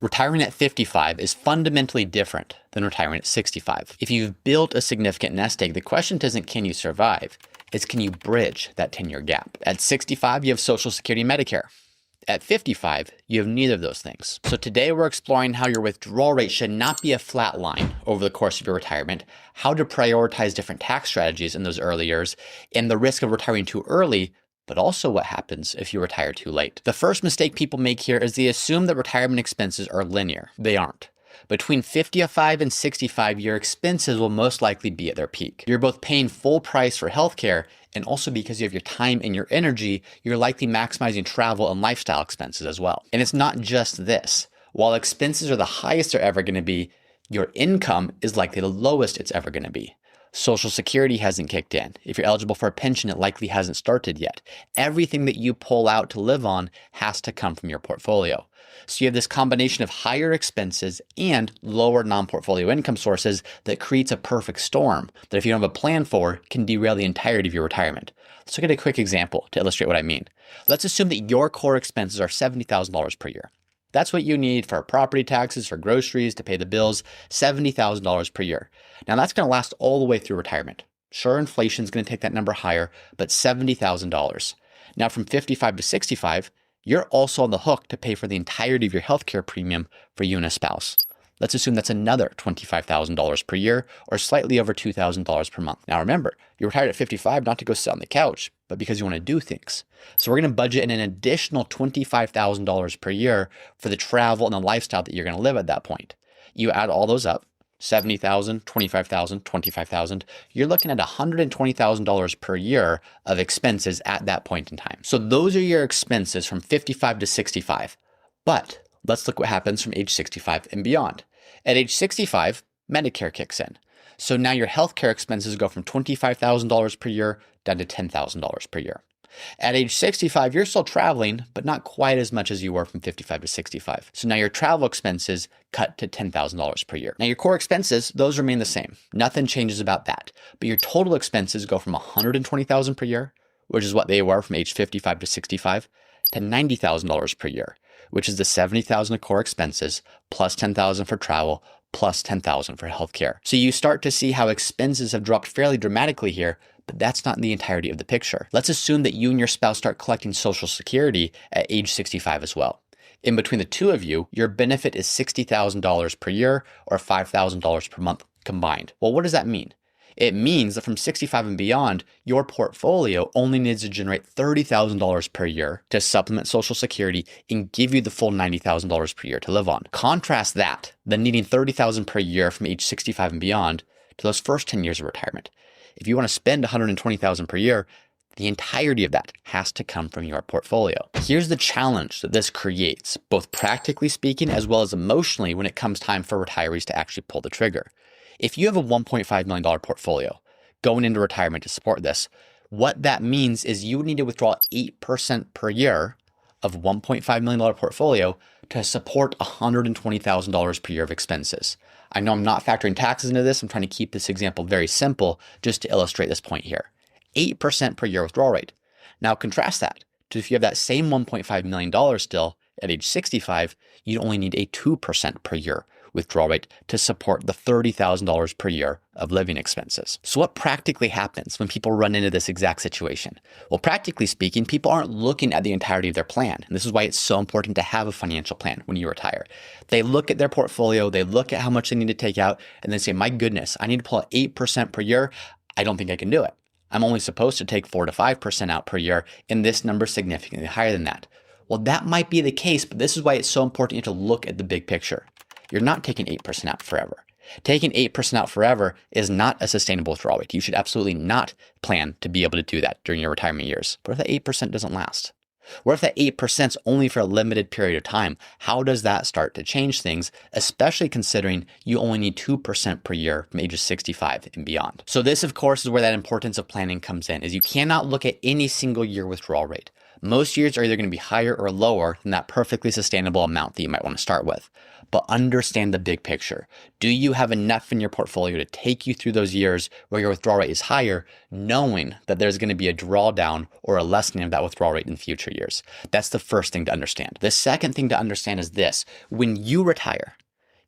Retiring at 55 is fundamentally different than retiring at 65. If you've built a significant nest egg, the question isn't can you survive, it's can you bridge that 10-year gap. At 65, you have Social Security and Medicare. At 55, you have neither of those things. So today we're exploring how your withdrawal rate should not be a flat line over the course of your retirement, how to prioritize different tax strategies in those early years, and the risk of retiring too early, but also what happens if you retire too late. The first mistake people make here is they assume that retirement expenses are linear. They aren't. Between 55 and 65, your expenses will most likely be at their peak. You're both paying full price for healthcare, and also because you have your time and your energy, you're likely maximizing travel and lifestyle expenses as well. And it's not just this. While expenses are the highest they're ever going to be, your income is likely the lowest it's ever going to be. Social Security hasn't kicked in. If you're eligible for a pension, it likely hasn't started yet. Everything that you pull out to live on has to come from your portfolio. So you have this combination of higher expenses and lower non-portfolio income sources that creates a perfect storm that if you don't have a plan for, can derail the entirety of your retirement. Let's look at a quick example to illustrate what I mean. Let's assume that your core expenses are $70,000 per year. That's what you need for property taxes, for groceries, to pay the bills, $70,000 per year. Now that's going to last all the way through retirement. Sure, inflation is going to take that number higher, but $70,000. Now from 55 to 65, you're also on the hook to pay for the entirety of your healthcare premium for you and a spouse. Let's assume that's another $25,000 per year or slightly over $2,000 per month. Now remember, you're retired at 55 not to go sit on the couch, but because you want to do things. So we're going to budget in an additional $25,000 per year for the travel and the lifestyle that you're going to live at that point. You add all those up, $70,000, $25,000, $25,000, you're looking at $120,000 per year of expenses at that point in time. So those are your expenses from 55 to 65. But let's look what happens from age 65 and beyond. At age 65, Medicare kicks in. So now your healthcare expenses go from $25,000 per year down to $10,000 per year. At age 65, you're still traveling, but not quite as much as you were from 55 to 65. So now your travel expenses cut to $10,000 per year. Now your core expenses, those remain the same. Nothing changes about that. But your total expenses go from $120,000 per year, which is what they were from age 55 to 65, to $90,000 per year, which is the $70,000 of core expenses plus $10,000 for travel plus $10,000 for healthcare. So you start to see how expenses have dropped fairly dramatically here, but that's not the entirety of the picture. Let's assume that you and your spouse start collecting Social Security at age 65 as well. In between the two of you, your benefit is $60,000 per year or $5,000 per month combined. Well, what does that mean? It means that from 65 and beyond, your portfolio only needs to generate $30,000 per year to supplement Social Security and give you the full $90,000 per year to live on. Contrast that, the needing $30,000 per year from age 65 and beyond, to those first 10 years of retirement. If you want to spend $120,000 per year, the entirety of that has to come from your portfolio. Here's the challenge that this creates, both practically speaking as well as emotionally when it comes time for retirees to actually pull the trigger. If you have a $1.5 million portfolio going into retirement to support this, what that means is you need to withdraw 8% per year of $1.5 million portfolio to support $120,000 per year of expenses. I know I'm not factoring taxes into this. I'm trying to keep this example very simple just to illustrate this point here. 8% per year withdrawal rate. Now contrast that to if you have that same $1.5 million still at age 65, you'd only need a 2% per year withdrawal rate to support the $30,000 per year of living expenses. So what practically happens when people run into this exact situation? Well, practically speaking, people aren't looking at the entirety of their plan. And this is why it's so important to have a financial plan when you retire. They look at their portfolio, they look at how much they need to take out, and they say, my goodness, I need to pull out 8% per year. I don't think I can do it. I'm only supposed to take 4 to 5% out per year, and this number is significantly higher than that. Well, that might be the case, but this is why it's so important to look at the big picture. You're not taking 8% out forever. Taking 8% out forever is not a sustainable withdrawal rate. You should absolutely not plan to be able to do that during your retirement years. What if that 8% doesn't last? What if that 8% is only for a limited period of time? How does that start to change things, especially considering you only need 2% per year from ages 65 and beyond? So this, of course, is where that importance of planning comes in, is you cannot look at any single year withdrawal rate. Most years are either going to be higher or lower than that perfectly sustainable amount that you might want to start with. But understand the big picture. Do you have enough in your portfolio to take you through those years where your withdrawal rate is higher, knowing that there's going to be a drawdown or a lessening of that withdrawal rate in future years? That's the first thing to understand. The second thing to understand is this. When you retire,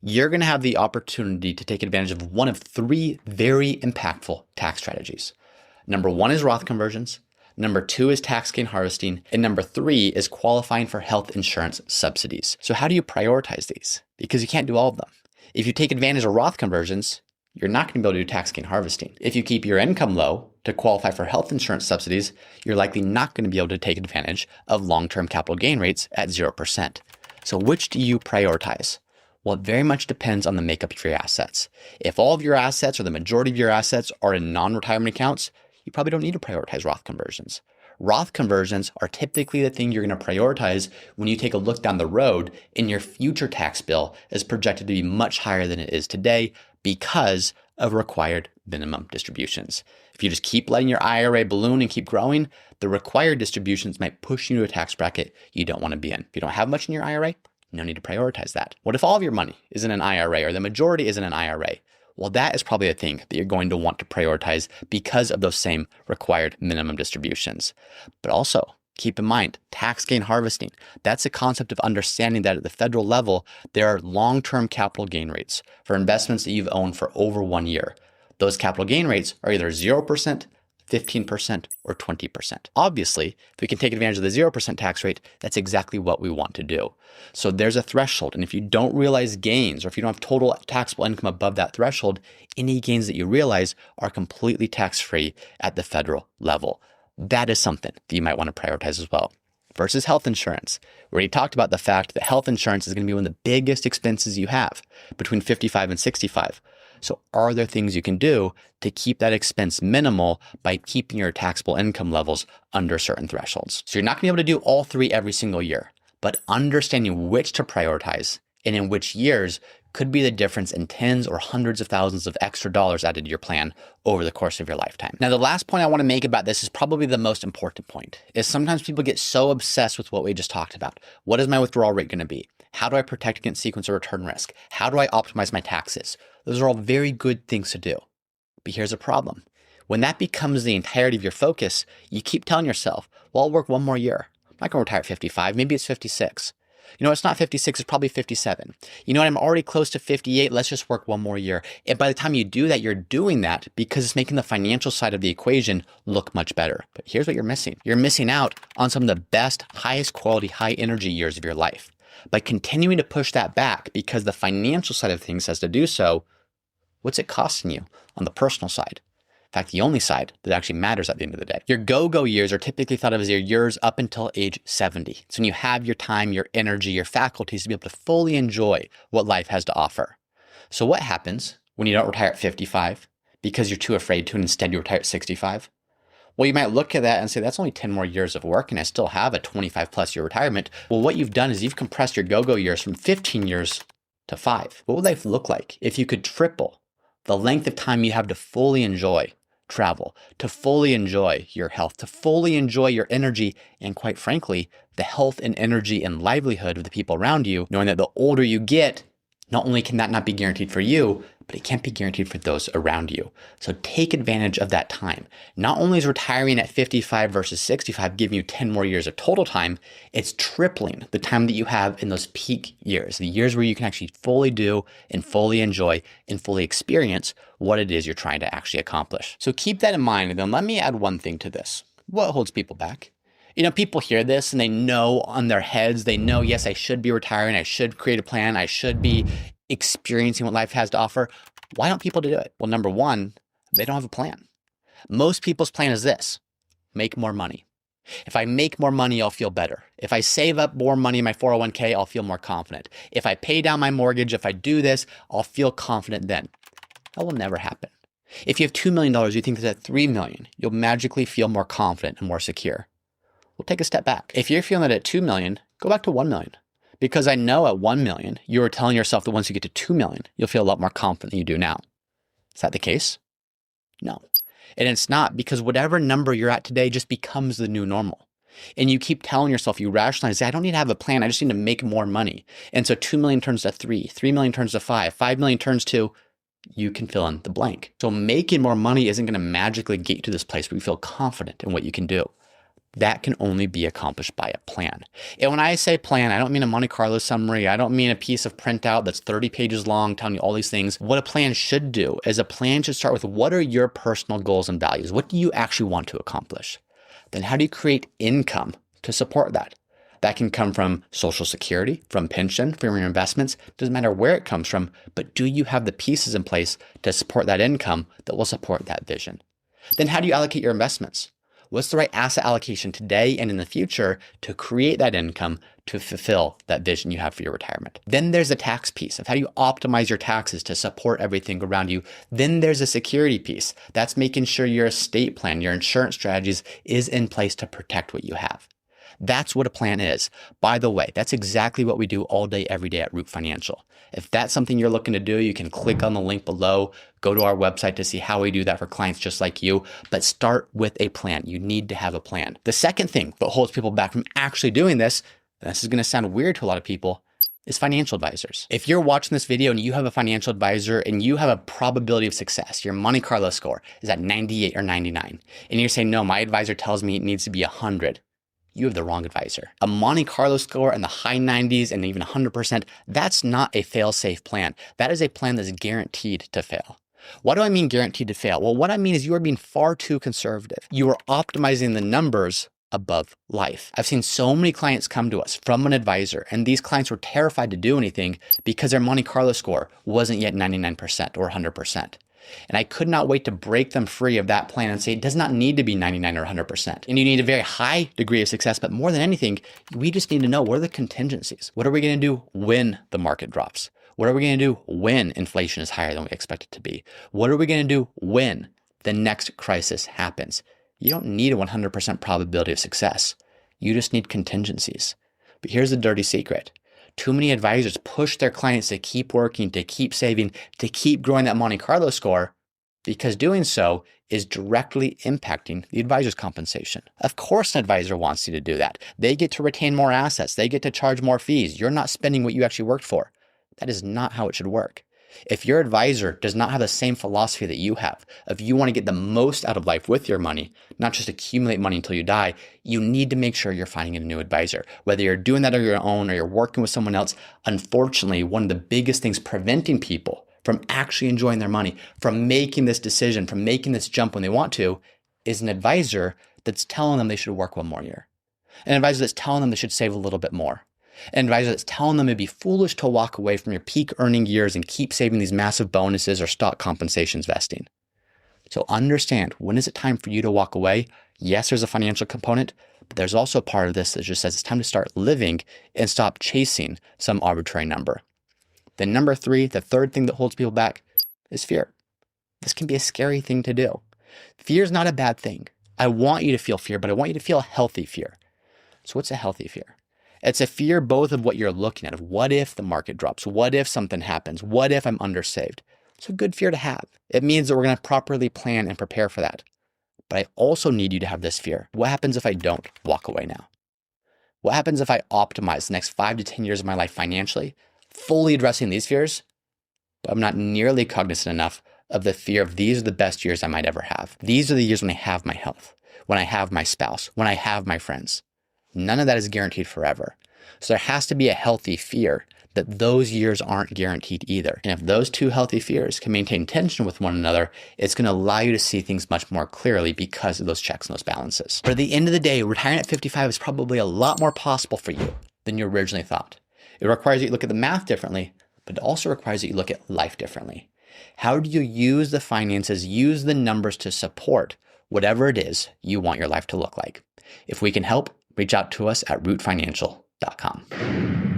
you're going to have the opportunity to take advantage of one of three very impactful tax strategies. Number one is Roth conversions. Number two is tax gain harvesting. And number three is qualifying for health insurance subsidies. So how do you prioritize these? Because you can't do all of them. If you take advantage of Roth conversions, you're not going to be able to do tax gain harvesting. If you keep your income low to qualify for health insurance subsidies, you're likely not going to be able to take advantage of long-term capital gain rates at 0%. So which do you prioritize? Well, it very much depends on the makeup of your assets. If all of your assets or the majority of your assets are in non-retirement accounts, you probably don't need to prioritize Roth conversions. Roth conversions are typically the thing you're going to prioritize when you take a look down the road and your future tax bill is projected to be much higher than it is today because of required minimum distributions. If you just keep letting your IRA balloon and keep growing, the required distributions might push you to a tax bracket you don't want to be in. If you don't have much in your IRA, no need to prioritize that. What if all of your money is in an IRA or the majority is in an IRA? Well, that is probably a thing that you're going to want to prioritize because of those same required minimum distributions. But also keep in mind, tax gain harvesting. That's a concept of understanding that at the federal level, there are long-term capital gain rates for investments that you've owned for over 1 year. Those capital gain rates are either 0%, 15%, or 20%. Obviously, if we can take advantage of the 0% tax rate, that's exactly what we want to do. So there's a threshold. And if you don't realize gains, or if you don't have total taxable income above that threshold, any gains that you realize are completely tax-free at the federal level. That is something that you might want to prioritize as well. Versus health insurance. We already talked about the fact that health insurance is going to be one of the biggest expenses you have between 55 and 65. So are there things you can do to keep that expense minimal by keeping your taxable income levels under certain thresholds? So you're not going to be able to do all three every single year, but understanding which to prioritize and in which years could be the difference in tens or hundreds of thousands of extra dollars added to your plan over the course of your lifetime. Now, the last point I want to make about this is probably the most important point, is sometimes people get so obsessed with what we just talked about. What is my withdrawal rate going to be? How do I protect against sequence or return risk? How do I optimize my taxes? Those are all very good things to do. But here's a problem. When that becomes the entirety of your focus, you keep telling yourself, well, I'll work one more year. I'm not going to retire at 55. Maybe it's 56. You know, it's not 56, it's probably 57. You know what, I'm already close to 58. Let's just work one more year. And by the time you do that, you're doing that because it's making the financial side of the equation look much better. But here's what you're missing. You're missing out on some of the best, highest quality, high energy years of your life. By continuing to push that back because the financial side of things has to do so, what's it costing you on the personal side? In fact, the only side that actually matters at the end of the day. Your go-go years are typically thought of as your years up until age 70. It's when you have your time, your energy, your faculties to be able to fully enjoy what life has to offer. So what happens when you don't retire at 55 because you're too afraid to and instead you retire at 65? Well, you might look at that and say, that's only 10 more years of work and I still have a 25 plus year retirement. Well, what you've done is you've compressed your go-go years from 15 years to 5. What would life look like if you could triple the length of time you have to fully enjoy travel, to fully enjoy your health, to fully enjoy your energy, and quite frankly, the health and energy and livelihood of the people around you, knowing that the older you get, not only can that not be guaranteed for you, but it can't be guaranteed for those around you. So take advantage of that time. Not only is retiring at 55 versus 65 giving you 10 more years of total time, it's tripling the time that you have in those peak years, the years where you can actually fully do and fully enjoy and fully experience what it is you're trying to actually accomplish. So keep that in mind. And then let me add one thing to this. What holds people back? You know, people hear this and they know on their heads, they know, yes, I should be retiring. I should create a plan. I should be experiencing what life has to offer. Why don't people do it? Well, number one, they don't have a plan. Most people's plan is this: make more money. If I make more money, I'll feel better. If I save up more money in my 401k, I'll feel more confident. If I pay down my mortgage, if I do this, I'll feel confident then. That will never happen. If you have $2 million, you think that at $3 million, you'll magically feel more confident and more secure. Well, take a step back. If you're feeling that at $2 million, go back to $1 million. Because I know at $1 million, you were telling yourself that once you get to $2 million, you'll feel a lot more confident than you do now. Is that the case? No. And it's not, because whatever number you're at today just becomes the new normal. And you keep telling yourself, you rationalize, I don't need to have a plan. I just need to make more money. And so 2 million turns to 3, 3 million turns to 5, 5 million turns to, you can fill in the blank. So making more money isn't going to magically get you to this place where you feel confident in what you can do. That can only be accomplished by a plan. And when I say plan, I don't mean a Monte Carlo summary. I don't mean a piece of printout that's 30 pages long telling you all these things. What a plan should do is a plan should start with, what are your personal goals and values? What do you actually want to accomplish? Then how do you create income to support that? That can come from Social Security, from pension, from your investments. Doesn't matter where it comes from, but do you have the pieces in place to support that income that will support that vision? Then how do you allocate your investments? What's the right asset allocation today and in the future to create that income to fulfill that vision you have for your retirement? Then there's the tax piece of how do you optimize your taxes to support everything around you. Then there's a security piece. That's making sure your estate plan, your insurance strategies is in place to protect what you have. That's what a plan is. By the way, that's exactly what we do all day, every day at Root Financial. If that's something you're looking to do, you can click on the link below, go to our website to see how we do that for clients just like you, but start with a plan. You need to have a plan. The second thing that holds people back from actually doing this, and this is going to sound weird to a lot of people, is financial advisors. If you're watching this video and you have a financial advisor and you have a probability of success, your Monte Carlo score is at 98 or 99, and you're saying, no, my advisor tells me it needs to be 100. You have the wrong advisor. A Monte Carlo score in the high 90s and even 100%, that's not a fail-safe plan. That is a plan that's guaranteed to fail. What do I mean guaranteed to fail? Well, what I mean is you are being far too conservative. You are optimizing the numbers above life. I've seen so many clients come to us from an advisor, and these clients were terrified to do anything because their Monte Carlo score wasn't yet 99% or 100%. And I could not wait to break them free of that plan and say, it does not need to be 99 or 100%. And you need a very high degree of success, but more than anything, we just need to know, what are the contingencies? What are we going to do when the market drops? What are we going to do when inflation is higher than we expect it to be? What are we going to do when the next crisis happens? You don't need a 100% probability of success. You just need contingencies. But here's the dirty secret. Too many advisors push their clients to keep working, to keep saving, to keep growing that Monte Carlo score, because doing so is directly impacting the advisor's compensation. Of course, an advisor wants you to do that. They get to retain more assets. They get to charge more fees. You're not spending what you actually worked for. That is not how it should work. If your advisor does not have the same philosophy that you have, if you want to get the most out of life with your money, not just accumulate money until you die, you need to make sure you're finding a new advisor. Whether you're doing that on your own or you're working with someone else, unfortunately, one of the biggest things preventing people from actually enjoying their money, from making this decision, from making this jump when they want to, is an advisor that's telling them they should work one more year. An advisor that's telling them they should save a little bit more. An advisor that's telling them it'd be foolish to walk away from your peak earning years and keep saving these massive bonuses or stock compensations vesting. So understand, when is it time for you to walk away? Yes, there's a financial component, but there's also a part of this that just says it's time to start living and stop chasing some arbitrary number. Then number 3, the third thing that holds people back is fear. This can be a scary thing to do. Fear is not a bad thing. I want you to feel fear, but I want you to feel a healthy fear. So what's a healthy fear? It's a fear both of what you're looking at, of what if the market drops? What if something happens? What if I'm undersaved? It's a good fear to have. It means that we're going to properly plan and prepare for that. But I also need you to have this fear. What happens if I don't walk away now? What happens if I optimize the next 5 to 10 years of my life financially, fully addressing these fears, but I'm not nearly cognizant enough of the fear of these are the best years I might ever have. These are the years when I have my health, when I have my spouse, when I have my friends. None of that is guaranteed forever. So there has to be a healthy fear that those years aren't guaranteed either. And if those two healthy fears can maintain tension with one another, it's going to allow you to see things much more clearly because of those checks and those balances. But at the end of the day, retiring at 55 is probably a lot more possible for you than you originally thought. It requires you to look at the math differently, but it also requires that you look at life differently. How do you use the finances, use the numbers to support whatever it is you want your life to look like? If we can help, reach out to us at rootfinancial.com.